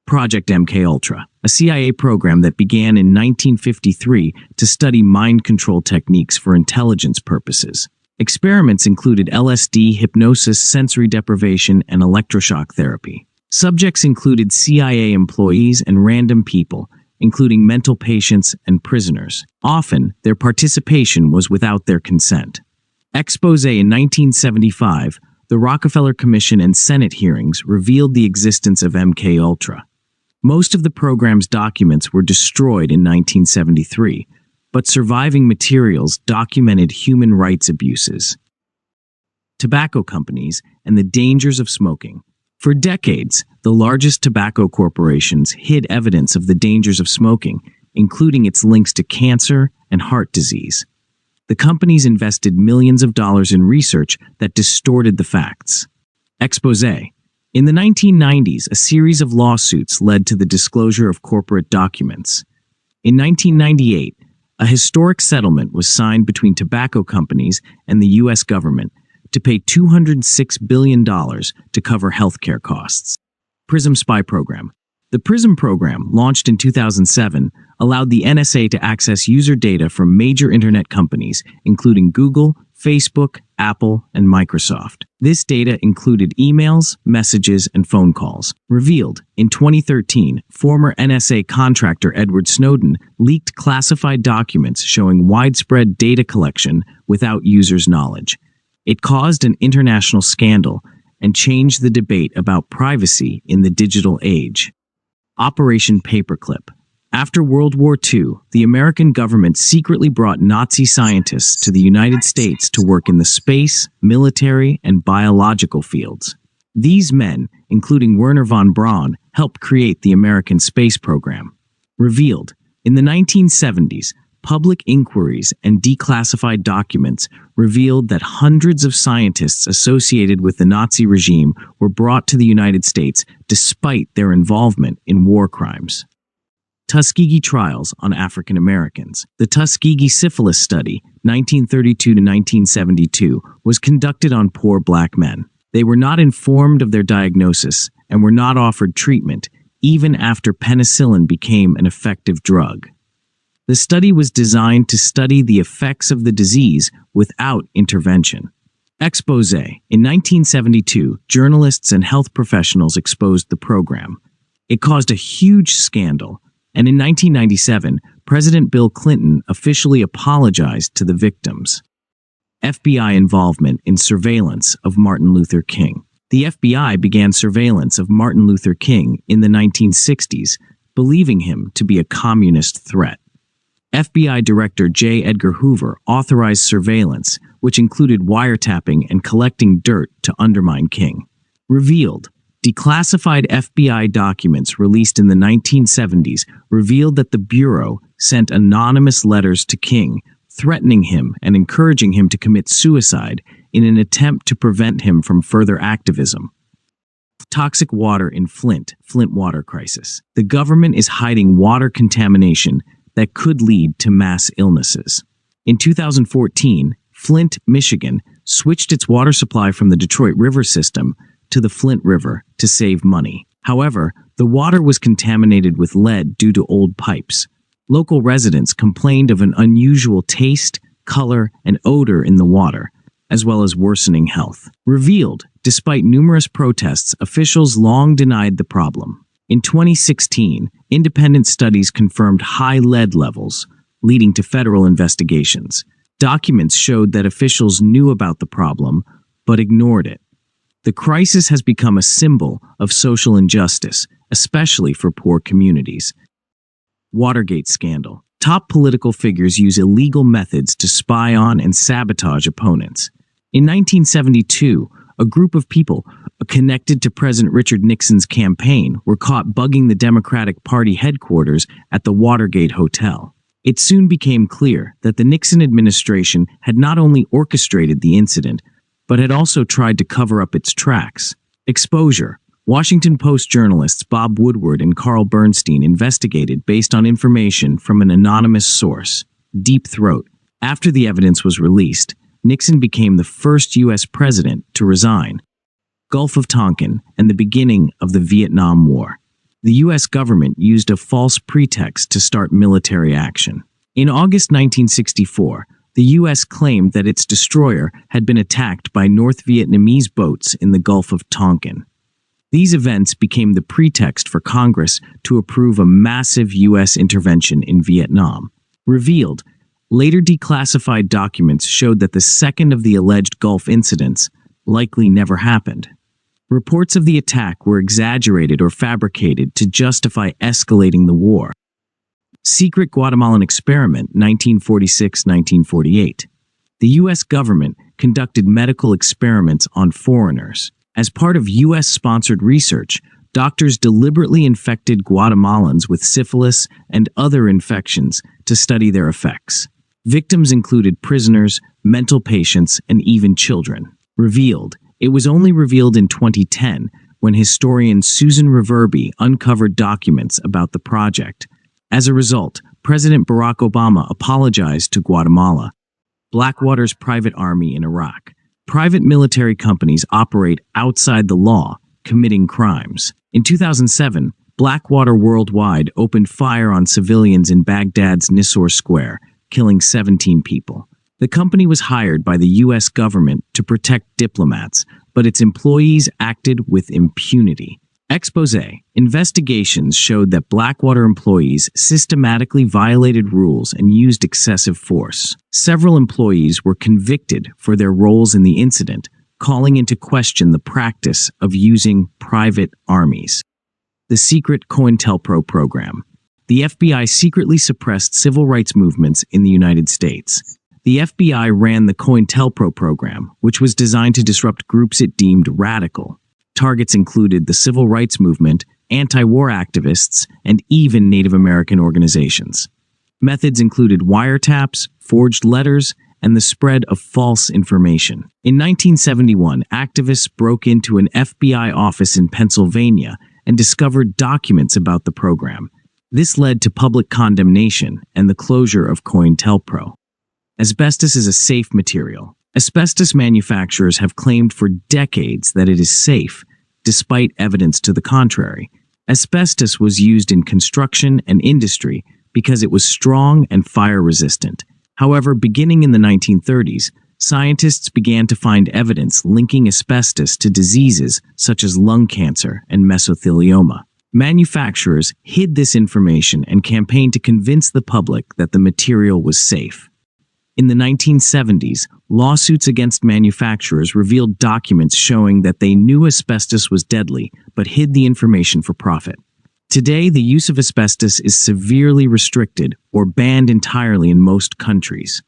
Project MKUltra, a CIA program that began in 1953 to study mind control techniques for intelligence purposes. Experiments included LSD, hypnosis, sensory deprivation, and electroshock therapy. Subjects included CIA employees and random people, including mental patients and prisoners. Often, their participation was without their consent. Expose in 1975, the Rockefeller Commission and Senate hearings revealed the existence of MKUltra. Most of the program's documents were destroyed in 1973, but surviving materials documented human rights abuses. Tobacco companies and the dangers of smoking. For decades, the largest tobacco corporations hid evidence of the dangers of smoking, including its links to cancer and heart disease. The companies invested millions of dollars in research that distorted the facts. Expose. In the 1990s, a series of lawsuits led to the disclosure of corporate documents. In 1998, a historic settlement was signed between tobacco companies and the U.S. government to pay $206 billion to cover healthcare costs. PRISM spy program. The PRISM program, launched in 2007, allowed the NSA to access user data from major internet companies, including Google, Facebook, Apple, and Microsoft. This data included emails, messages, and phone calls. Revealed, in 2013, former NSA contractor Edward Snowden leaked classified documents showing widespread data collection without users' knowledge. It caused an international scandal and changed the debate about privacy in the digital age. Operation Paperclip. After World War II, the American government secretly brought Nazi scientists to the United States to work in the space, military, and biological fields. These men, including Wernher von Braun, helped create the American space program. Revealed, in the 1970s, public inquiries and declassified documents revealed that hundreds of scientists associated with the Nazi regime were brought to the United States despite their involvement in war crimes. Tuskegee trials on African Americans. The Tuskegee syphilis study, 1932 to 1972, was conducted on poor black men. They were not informed of their diagnosis and were not offered treatment, even after penicillin became an effective drug. The study was designed to study the effects of the disease without intervention. Expose. In 1972, journalists and health professionals exposed the program. It caused a huge scandal, and in 1997, President Bill Clinton officially apologized to the victims. FBI involvement in surveillance of Martin Luther King. The FBI began surveillance of Martin Luther King in the 1960s, believing him to be a communist threat. FBI Director J. Edgar Hoover authorized surveillance, which included wiretapping and collecting dirt to undermine King. Revealed, declassified FBI documents released in the 1970s revealed that the Bureau sent anonymous letters to King, threatening him and encouraging him to commit suicide in an attempt to prevent him from further activism. Toxic water in Flint water crisis. The government is hiding water contamination that could lead to mass illnesses. In 2014, Flint, Michigan, switched its water supply from the Detroit River system to the Flint River to save money. However, the water was contaminated with lead due to old pipes. Local residents complained of an unusual taste, color, and odor in the water, as well as worsening health. Revealed, despite numerous protests, officials long denied the problem. In 2016, independent studies confirmed high lead levels, leading to federal investigations. Documents showed that officials knew about the problem, but ignored it. The crisis has become a symbol of social injustice, especially for poor communities. Watergate scandal. Top political figures use illegal methods to spy on and sabotage opponents. In 1972, a group of people connected to President Richard Nixon's campaign were caught bugging the Democratic Party headquarters at the Watergate Hotel. It soon became clear that the Nixon administration had not only orchestrated the incident, but had also tried to cover up its tracks. Exposure. Washington Post journalists Bob Woodward and Carl Bernstein investigated based on information from an anonymous source, Deep Throat. After the evidence was released, Nixon became the first U.S. president to resign. Gulf of Tonkin and the beginning of the Vietnam War. The U.S. government used a false pretext to start military action. In August 1964, the U.S. claimed that its destroyer had been attacked by North Vietnamese boats in the Gulf of Tonkin. These events became the pretext for Congress to approve a massive U.S. intervention in Vietnam. Revealed, later declassified documents showed that the second of the alleged Gulf incidents likely never happened. Reports of the attack were exaggerated or fabricated to justify escalating the war. Secret Guatemalan Experiment, 1946-1948. The U.S. government conducted medical experiments on foreigners. As part of U.S.-sponsored research, doctors deliberately infected Guatemalans with syphilis and other infections to study their effects. Victims included prisoners, mental patients, and even children. Revealed. It was only revealed in 2010 when historian Susan Reverby uncovered documents about the project. As a result, President Barack Obama apologized to Guatemala. Blackwater's private army in Iraq. Private military companies operate outside the law, committing crimes. In 2007, Blackwater Worldwide opened fire on civilians in Baghdad's Nisour Square, killing 17 people. The company was hired by the U.S. government to protect diplomats, but its employees acted with impunity. Exposé. Investigations showed that Blackwater employees systematically violated rules and used excessive force. Several employees were convicted for their roles in the incident, calling into question the practice of using private armies. The secret COINTELPRO program. The FBI secretly suppressed civil rights movements in the United States. The FBI ran the COINTELPRO program, which was designed to disrupt groups it deemed radical. Targets included the civil rights movement, anti-war activists, and even Native American organizations. Methods included wiretaps, forged letters, and the spread of false information. In 1971, activists broke into an FBI office in Pennsylvania and discovered documents about the program. This led to public condemnation and the closure of COINTELPRO. Asbestos is a safe material. Asbestos manufacturers have claimed for decades that it is safe, despite evidence to the contrary. Asbestos was used in construction and industry because it was strong and fire-resistant. However, beginning in the 1930s, scientists began to find evidence linking asbestos to diseases such as lung cancer and mesothelioma. Manufacturers hid this information and campaigned to convince the public that the material was safe. In the 1970s, lawsuits against manufacturers revealed documents showing that they knew asbestos was deadly, but hid the information for profit. Today, the use of asbestos is severely restricted or banned entirely in most countries.